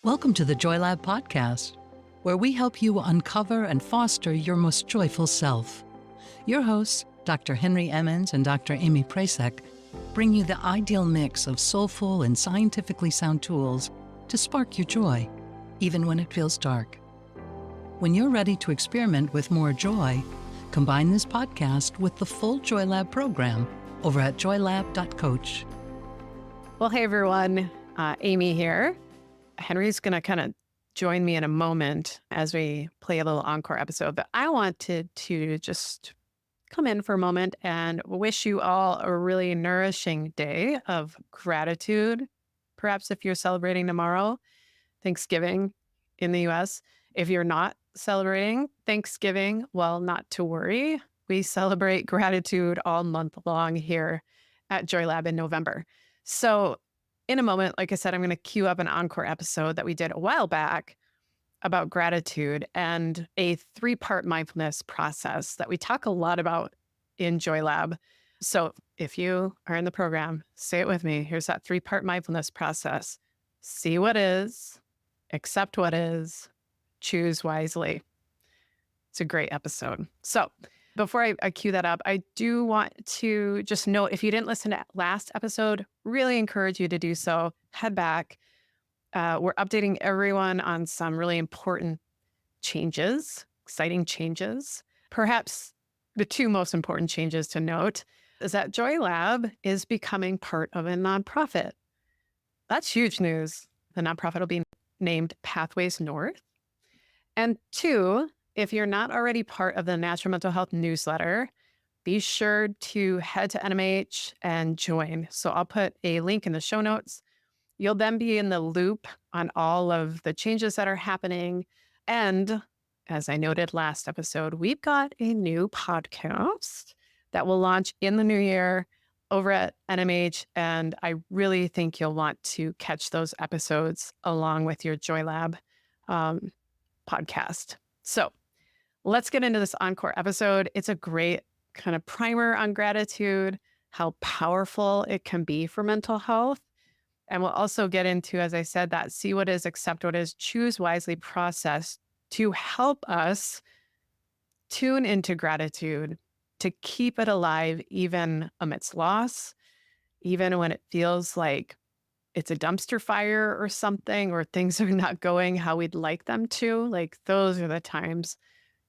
Welcome to the Joy Lab podcast, where we help you uncover and foster your most joyful self. Your hosts, Dr. Henry Emmons and Dr. Amy Prasek, bring you the ideal mix of soulful and scientifically sound tools to spark your joy, even when it feels dark. When you're ready to experiment with more joy, combine this podcast with the full Joy Lab program over at joylab.coach. Well, hey everyone, Amy here. Henry's going to kind of join me in a moment as we play a little encore episode, but I wanted to just come in for a moment and wish you all a really nourishing day of gratitude. Perhaps if you're celebrating tomorrow, Thanksgiving in the US. If you're not celebrating Thanksgiving, well, not to worry. We celebrate gratitude all month long here at Joy Lab in November. So in a moment, like I said, I'm going to queue up an encore episode that we did a while back about gratitude and a 3-part mindfulness process that we talk a lot about in Joy Lab. So if you are in the program, say it with me. Here's that 3-part mindfulness process. See what is, accept what is, choose wisely. It's a great episode. So before I cue that up, I do want to just note, if you didn't listen to last episode, really encourage you to do so. Head back. We're updating everyone on some really important changes, exciting changes. Perhaps the 2 most important changes to note is that Joy Lab is becoming part of a nonprofit. That's huge news. The nonprofit will be named Pathways North. And 2, if you're not already part of the Natural Mental Health newsletter, be sure to head to NMH and join. So I'll put a link in the show notes. You'll then be in the loop on all of the changes that are happening. And as I noted last episode, we've got a new podcast that will launch in the new year over at NMH. And I really think you'll want to catch those episodes along with your Joy Lab podcast. So let's get into this encore episode. It's a great kind of primer on gratitude, how powerful it can be for mental health. And we'll also get into, as I said, that see what is, accept what is, choose wisely process to help us tune into gratitude, to keep it alive even amidst loss, even when it feels like it's a dumpster fire or something, or things are not going how we'd like them to. Like, those are the times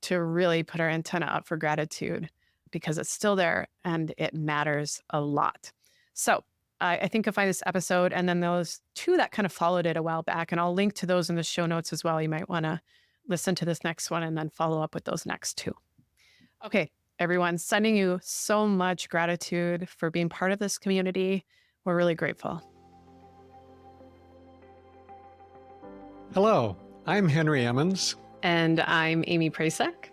to really put our antenna up for gratitude, because it's still there and it matters a lot. So I think you'll find this episode and then those 2 that kind of followed it a while back, and I'll link to those in the show notes as well. You might want to listen to this next one and then follow up with those next 2. Okay, everyone, sending you so much gratitude for being part of this community. We're really grateful. Hello, I'm Henry Emmons. And I'm Amy Prasek.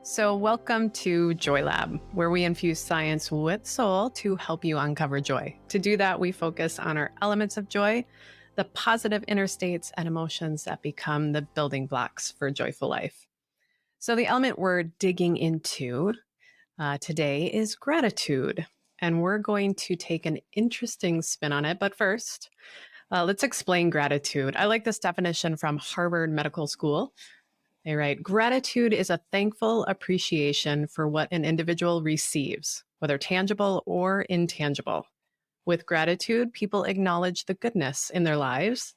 So welcome to Joy Lab, where we infuse science with soul to help you uncover joy. To do that, we focus on our elements of joy, the positive inner states and emotions that become the building blocks for a joyful life. So the element we're digging into today is gratitude. And we're going to take an interesting spin on it. But first, let's explain gratitude. I like this definition from Harvard Medical School. They write, gratitude is a thankful appreciation for what an individual receives, whether tangible or intangible. With gratitude, people acknowledge the goodness in their lives.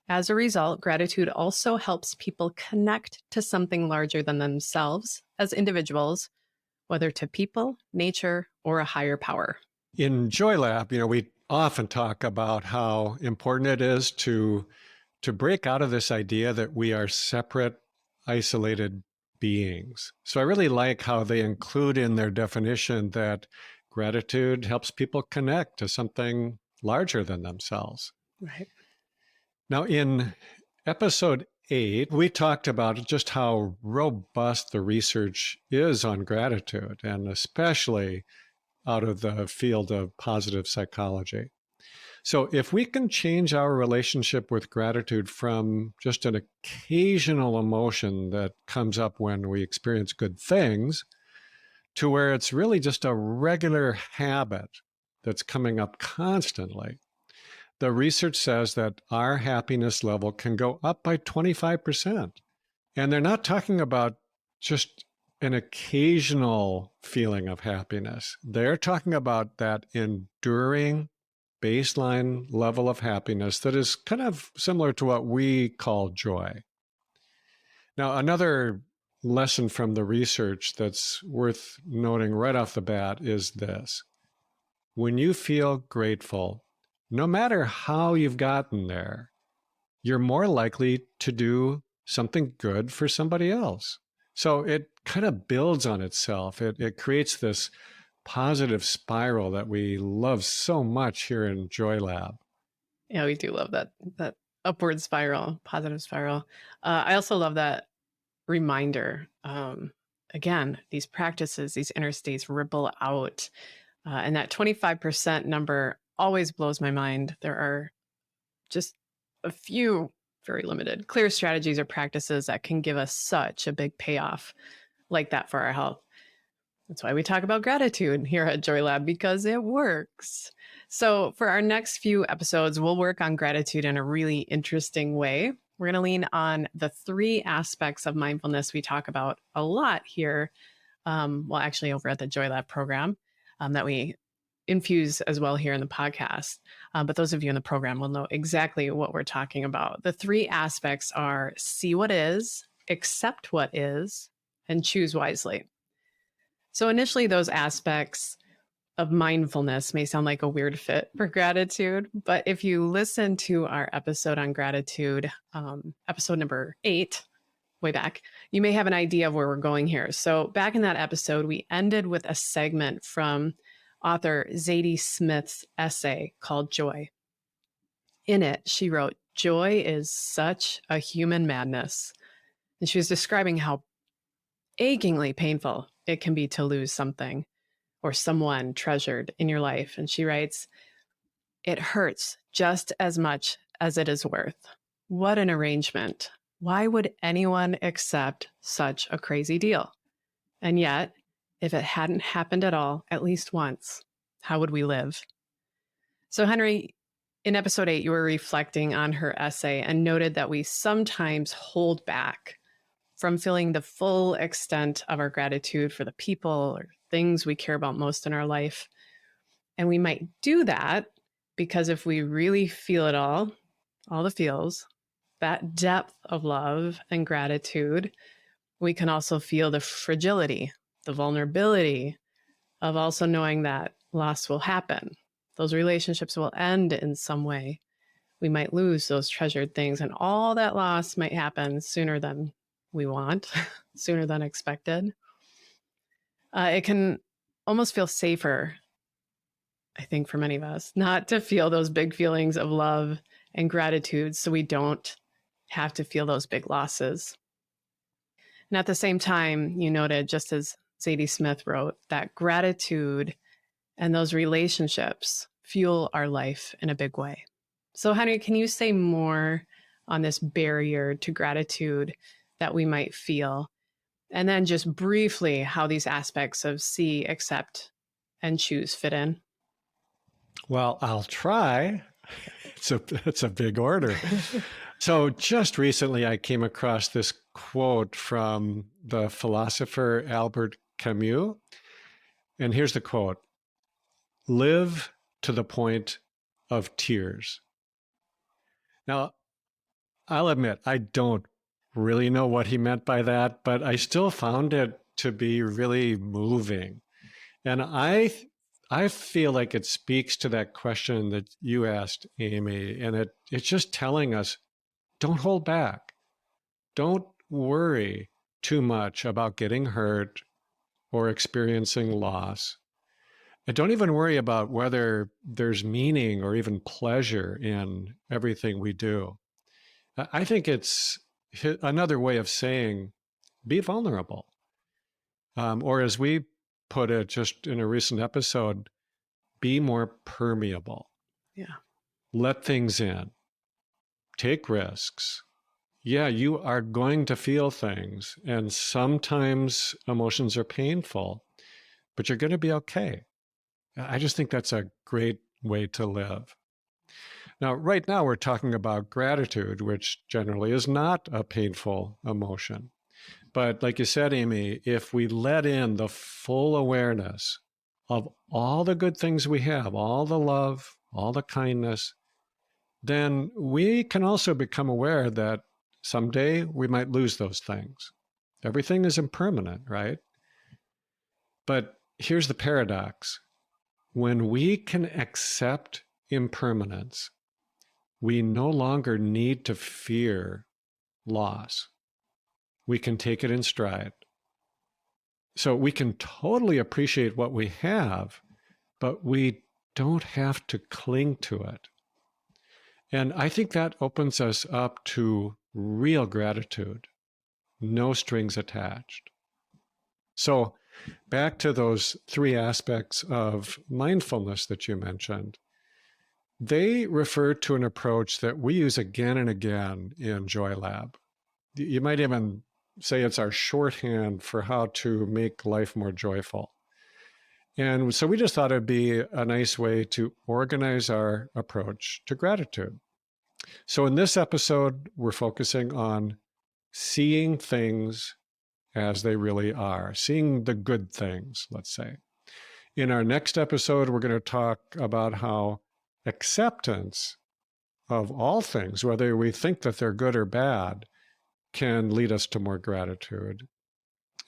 As a result, gratitude also helps people connect to something larger than themselves as individuals, whether to people, nature, or a higher power. In Joy Lab, we often talk about how important it is to break out of this idea that we are separate, isolated beings. So I really like how they include in their definition that gratitude helps people connect to something larger than themselves. Right. Now, in episode 8, we talked about just how robust the research is on gratitude, and especially out of the field of positive psychology. So if we can change our relationship with gratitude from just an occasional emotion that comes up when we experience good things to where it's really just a regular habit that's coming up constantly, The research says that our happiness level can go up by 25%. And they're not talking about just an occasional feeling of happiness. They're talking about that enduring baseline level of happiness that is kind of similar to what we call joy. Now, another lesson from the research that's worth noting right off the bat is this. When you feel grateful, no matter how you've gotten there, you're more likely to do something good for somebody else. So it kind of builds on itself. It creates this positive spiral that we love so much here in Joy Lab. Yeah, we do love that upward spiral, positive spiral. I also love that reminder. Again, these practices, these inner states ripple out. And that 25% number always blows my mind. There are just a few very limited clear strategies or practices that can give us such a big payoff like that for our health. That's why we talk about gratitude here at Joy Lab, because it works. So for our next few episodes, we'll work on gratitude in a really interesting way. We're going to lean on the 3 aspects of mindfulness we talk about a lot here, actually over at the Joy Lab program, that we infuse as well here in the podcast. But those of you in the program will know exactly what we're talking about. The 3 aspects are see what is, accept what is, and choose wisely. So initially, those aspects of mindfulness may sound like a weird fit for gratitude, but if you listen to our episode on gratitude, episode number 8, way back, you may have an idea of where we're going here. So back in that episode, we ended with a segment from author Zadie Smith's essay called Joy. In it, she wrote, "Joy is such a human madness." And she was describing how achingly painful it can be to lose something or someone treasured in your life. And she writes, "It hurts just as much as it is worth. What an arrangement. Why would anyone accept such a crazy deal? And yet, if it hadn't happened at all, at least once, how would we live?" So, Henry, in episode 8, you were reflecting on her essay and noted that we sometimes hold back from feeling the full extent of our gratitude for the people or things we care about most in our life. And we might do that because if we really feel it all the feels, that depth of love and gratitude, we can also feel the fragility, the vulnerability of also knowing that loss will happen. Those relationships will end in some way. We might lose those treasured things, and all that loss might happen sooner than we want, sooner than expected. It can almost feel safer, I think, for many of us, not to feel those big feelings of love and gratitude so we don't have to feel those big losses. And at the same time, you noted, just as Zadie Smith wrote, that gratitude and those relationships fuel our life in a big way. So, Henry, can you say more on this barrier to gratitude that we might feel? And then just briefly how these aspects of see, accept, and choose fit in. Well, I'll try. It's a big order. So just recently, I came across this quote from the philosopher Albert Camus. And here's the quote: "Live to the point of tears." Now, I'll admit, I don't really know what he meant by that, but I still found it to be really moving. And I feel like it speaks to that question that you asked, Amy, and it's just telling us, don't hold back. Don't worry too much about getting hurt or experiencing loss. And don't even worry about whether there's meaning or even pleasure in everything we do. I think it's another way of saying, be vulnerable. Or as we put it just in a recent episode, be more permeable. Yeah. Let things in. Take risks. Yeah, you are going to feel things, and sometimes emotions are painful, but you're going to be okay. I just think that's a great way to live. Now, right now, we're talking about gratitude, which generally is not a painful emotion. But like you said, Amy, if we let in the full awareness of all the good things we have, all the love, all the kindness, then we can also become aware that someday we might lose those things. Everything is impermanent, right? But here's the paradox. When we can accept impermanence, we no longer need to fear loss. We can take it in stride. So we can totally appreciate what we have, but we don't have to cling to it. And I think that opens us up to real gratitude, no strings attached. So back to those three aspects of mindfulness that you mentioned. They refer to an approach that we use again and again in Joy Lab. You might even say it's our shorthand for how to make life more joyful. And so we just thought it'd be a nice way to organize our approach to gratitude. So in this episode, we're focusing on seeing things as they really are, seeing the good things, let's say. In our next episode, we're going to talk about how acceptance of all things, whether we think that they're good or bad, can lead us to more gratitude.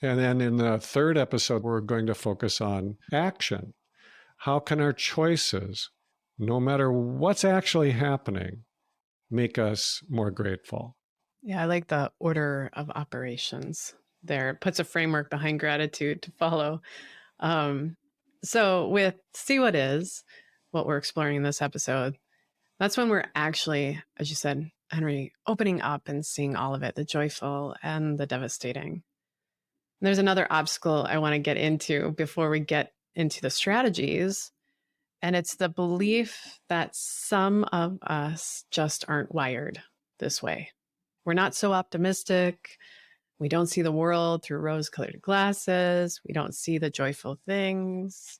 And then in the third episode, we're going to focus on action. How can our choices, no matter what's actually happening, make us more grateful? Yeah, I like the order of operations there. It puts a framework behind gratitude to follow. So with See What Is, what we're exploring in this episode, that's when we're actually, as you said, Henry, opening up and seeing all of it, the joyful and the devastating. And there's another obstacle I want to get into before we get into the strategies. And it's the belief that some of us just aren't wired this way. We're not so optimistic. We don't see the world through rose-colored glasses. We don't see the joyful things.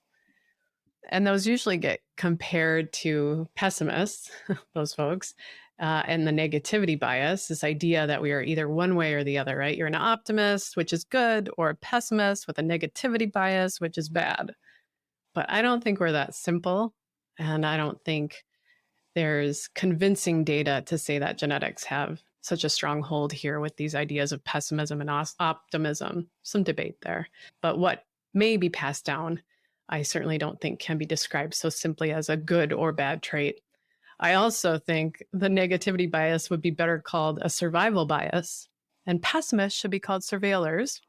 And those usually get compared to pessimists, those folks, and the negativity bias, this idea that we are either one way or the other, right? You're an optimist, which is good, or a pessimist with a negativity bias, which is bad. But I don't think we're that simple. And I don't think there's convincing data to say that genetics have such a strong hold here with these ideas of pessimism and optimism. Some debate there. But what may be passed down, I certainly don't think can be described so simply as a good or bad trait. I also think the negativity bias would be better called a survival bias, and pessimists should be called surveillors,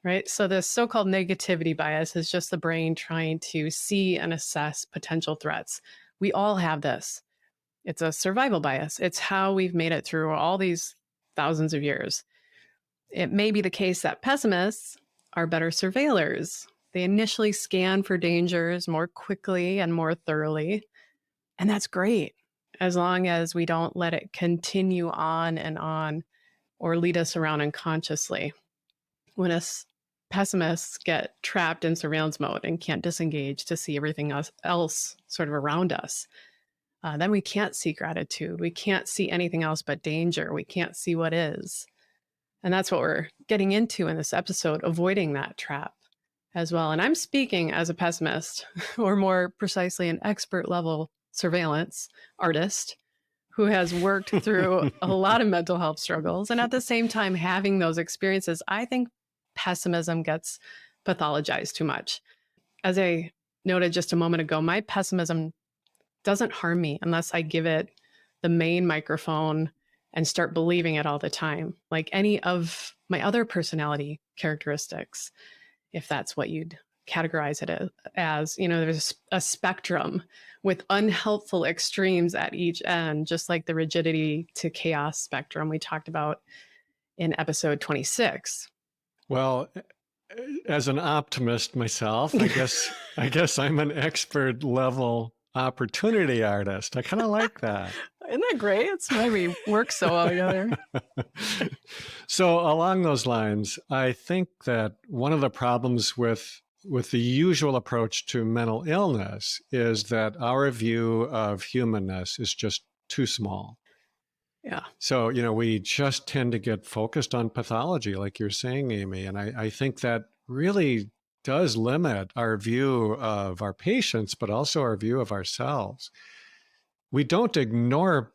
right? So this so-called negativity bias is just the brain trying to see and assess potential threats. We all have this. It's a survival bias. It's how we've made it through all these thousands of years. It may be the case that pessimists are better surveillors. They initially scan for dangers more quickly and more thoroughly. And that's great, as long as we don't let it continue on or lead us around unconsciously. When us pessimists get trapped in surveillance mode and can't disengage to see everything else sort of around us, then we can't see gratitude. We can't see anything else but danger. We can't see what is. And that's what we're getting into in this episode, avoiding that trap as well. And I'm speaking as a pessimist, or more precisely, an expert level surveillance artist who has worked through a lot of mental health struggles. And at the same time, having those experiences, I think pessimism gets pathologized too much. As I noted just a moment ago, my pessimism doesn't harm me unless I give it the main microphone and start believing it all the time, like any of my other personality characteristics, if that's what you'd categorize it as. You know, there's a spectrum with unhelpful extremes at each end, just like the rigidity to chaos spectrum we talked about in episode 26. Well, as an optimist myself, I guess I'm an expert level opportunity artist. I kind of like that. Isn't that great? It's why we work so well together. So along those lines, I think that one of the problems with with the usual approach to mental illness is that our view of humanness is just too small. Yeah. So, we just tend to get focused on pathology, like you're saying, Amy. And I think that really does limit our view of our patients, but also our view of ourselves. We don't ignore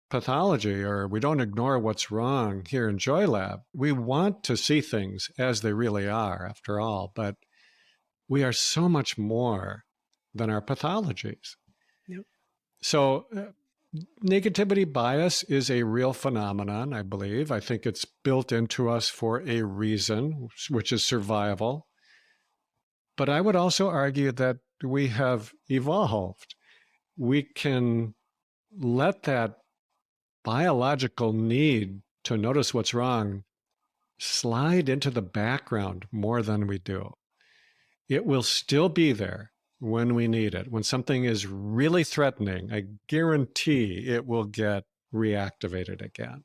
pathology, or we don't ignore what's wrong here in Joy Lab. We want to see things as they really are, after all, but we are so much more than our pathologies. Yep. So negativity bias is a real phenomenon, I believe. I think it's built into us for a reason, which is survival. But I would also argue that we have evolved. We can let that biological need to notice what's wrong slide into the background more than we do. It will still be there when we need it. When something is really threatening, I guarantee it will get reactivated again.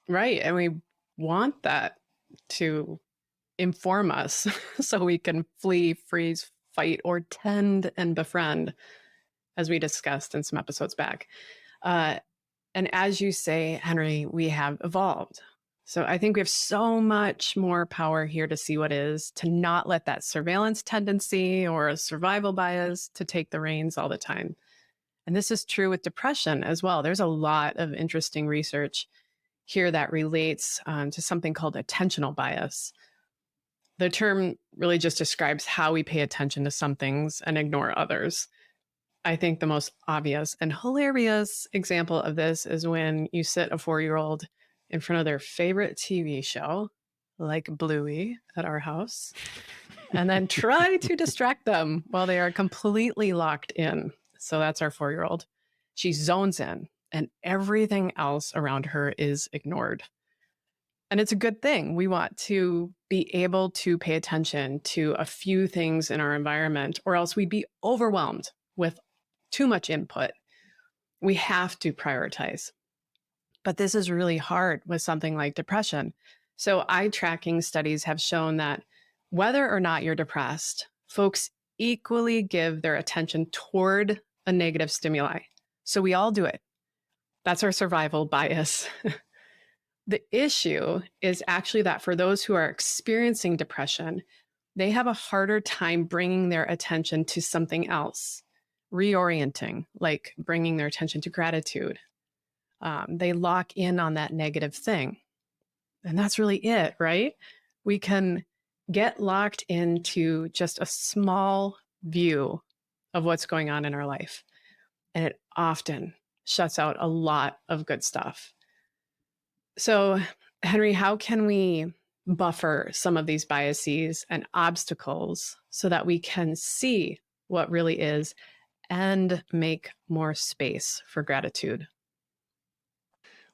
Right. And we want that to inform us so we can flee, freeze, fight, or tend and befriend, as we discussed in some episodes back. And as you say, Henry, we have evolved. So I think we have so much more power here to see what is, to not let that surveillance tendency or a survival bias to take the reins all the time. And this is true with depression as well. There's a lot of interesting research here that relates to something called attentional bias. The term really just describes how we pay attention to some things and ignore others. I think the most obvious and hilarious example of this is when you sit a 4-year-old in front of their favorite TV show, like Bluey at our house, and then try to distract them while they are completely locked in. So that's our 4-year-old. She zones in and everything else around her is ignored. And it's a good thing. We want to be able to pay attention to a few things in our environment, or else we'd be overwhelmed with too much input. We have to prioritize. But this is really hard with something like depression. So eye tracking studies have shown that whether or not you're depressed, folks equally give their attention toward a negative stimuli. So we all do it. That's our survival bias. The issue is actually that for those who are experiencing depression, they have a harder time bringing their attention to something else, reorienting, like bringing their attention to gratitude. They lock in on that negative thing. And that's really it, right? We can get locked into just a small view of what's going on in our life. And it often shuts out a lot of good stuff. So, Henry, how can we buffer some of these biases and obstacles so that we can see what really is and make more space for gratitude?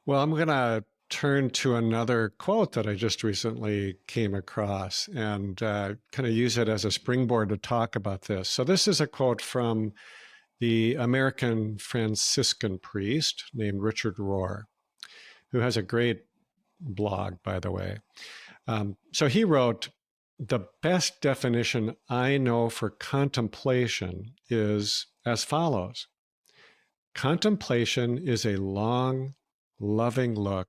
Well, I'm going to turn to another quote that I just recently came across and kind of use it as a springboard to talk about this. So this is a quote from the American Franciscan priest named Richard Rohr, who has a great blog, by the way. So he wrote, "The best definition I know for contemplation is as follows. Contemplation is a long, loving look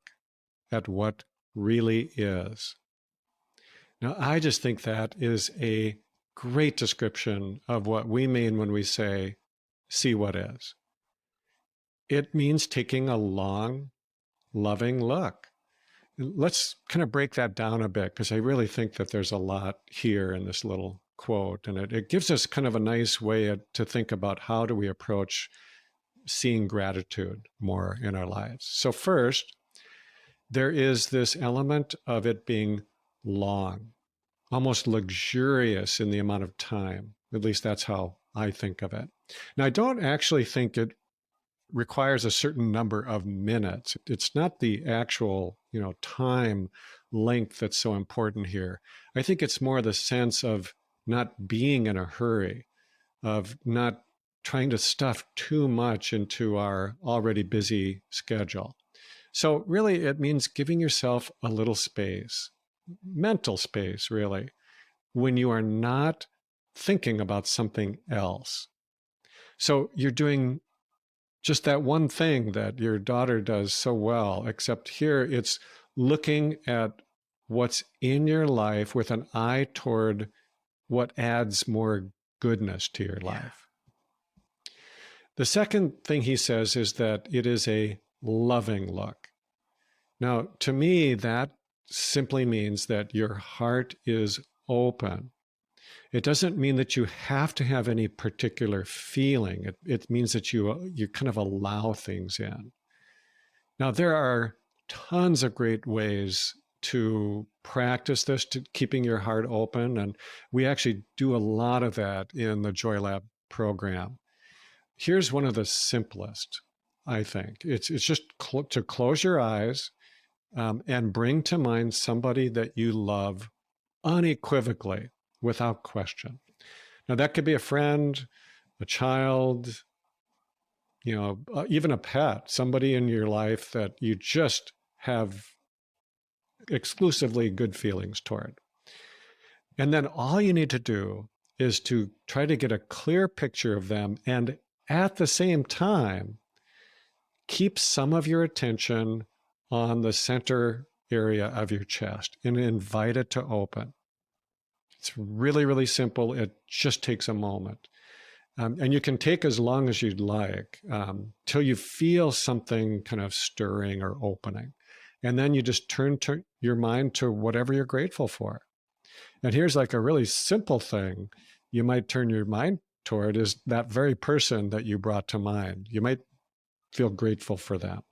at what really is." Now, I just think that is a great description of what we mean when we say, see what is. It means taking a long, loving look. Let's kind of break that down a bit, because I really think that there's a lot here in this little quote, and it gives us kind of a nice way to think about how do we approach seeing gratitude more in our lives. So first, there is this element of it being long, almost luxurious in the amount of time. At least that's how I think of it. Now, I don't actually think it requires a certain number of minutes. It's not the actual, time length that's so important here. I think it's more the sense of not being in a hurry, of not trying to stuff too much into our already busy schedule. So really, it means giving yourself a little space, mental space, really, when you are not thinking about something else. So you're doing just that one thing that your daughter does so well, except here it's looking at what's in your life with an eye toward what adds more goodness to your life. The second thing he says is that it is a loving look. Now, to me, that simply means that your heart is open. It doesn't mean that you have to have any particular feeling. It means that you kind of allow things in. Now, there are tons of great ways to practice this, to keeping your heart open. And we actually do a lot of that in the Joy Lab program. Here's one of the simplest, I think. It's just to close your eyes and bring to mind somebody that you love unequivocally, without question. Now, that could be a friend, a child, even a pet, somebody in your life that you just have exclusively good feelings toward. And then all you need to do is to try to get a clear picture of them, and at the same time, keep some of your attention on the center area of your chest and invite it to open. It's really, really simple. It just takes a moment. And you can take as long as you'd like till you feel something kind of stirring or opening. And then you just turn your mind to whatever you're grateful for. And here's like a really simple thing you might turn your mind toward is that very person that you brought to mind. You might feel grateful for them.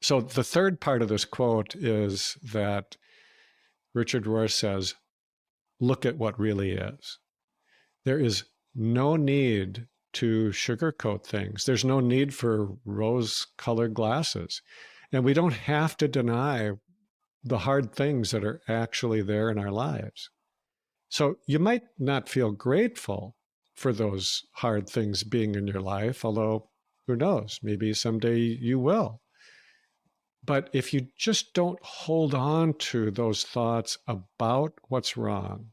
So the third part of this quote is that Richard Rohr says, look at what really is. There is no need to sugarcoat things. There's no need for rose-colored glasses. And we don't have to deny the hard things that are actually there in our lives. So you might not feel grateful for those hard things being in your life, although who knows, maybe someday you will. But if you just don't hold on to those thoughts about what's wrong,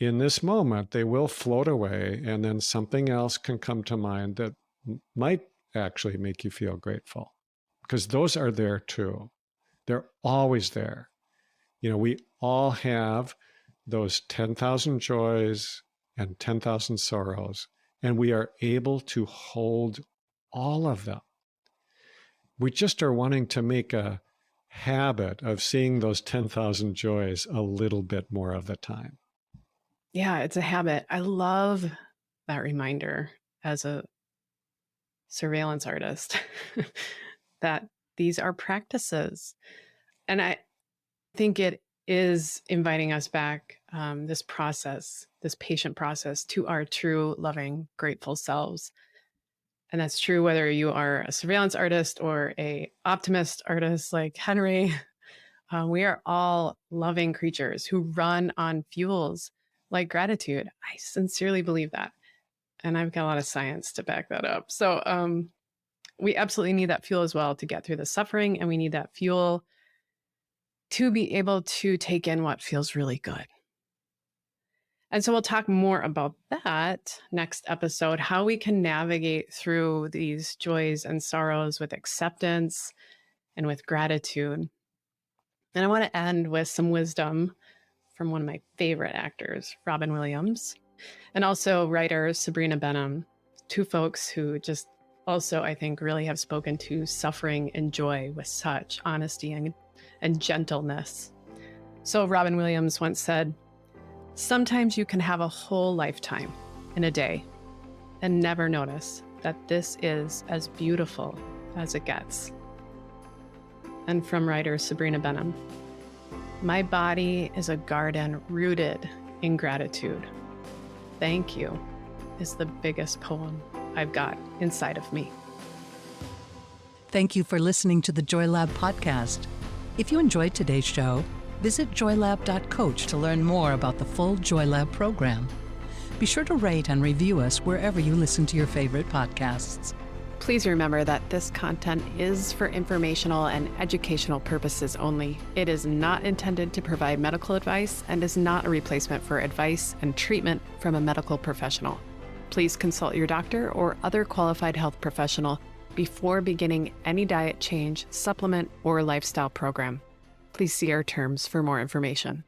in this moment, they will float away, and then something else can come to mind that might actually make you feel grateful, because those are there too. They're always there. We all have those 10,000 joys and 10,000 sorrows, and we are able to hold all of them. We just are wanting to make a habit of seeing those 10,000 joys a little bit more of the time. Yeah, it's a habit. I love that reminder as a surveillance artist that these are practices. And I think it is inviting us back, this process, this patient process, to our true, loving, grateful selves. And that's true whether you are a surveillance artist or a optimist artist like Henry. We are all loving creatures who run on fuels like gratitude. I sincerely believe that. And I've got a lot of science to back that up. So we absolutely need that fuel as well to get through the suffering. And we need that fuel to be able to take in what feels really good. And so we'll talk more about that next episode, how we can navigate through these joys and sorrows with acceptance and with gratitude. And I want to end with some wisdom from one of my favorite actors, Robin Williams, and also writer Sabrina Benham, two folks who just also, I think, really have spoken to suffering and joy with such honesty and gentleness. So Robin Williams once said, "Sometimes you can have a whole lifetime in a day and never notice that this is as beautiful as it gets." And from writer Sabrina Benham, "My body is a garden rooted in gratitude. Thank you is the biggest poem I've got inside of me." Thank you for listening to the Joy Lab podcast. If you enjoyed today's show, visit joylab.coach to learn more about the full Joy Lab program. Be sure to rate and review us wherever you listen to your favorite podcasts. Please remember that this content is for informational and educational purposes only. It is not intended to provide medical advice and is not a replacement for advice and treatment from a medical professional. Please consult your doctor or other qualified health professional before beginning any diet change, supplement, or lifestyle program. Please see our terms for more information.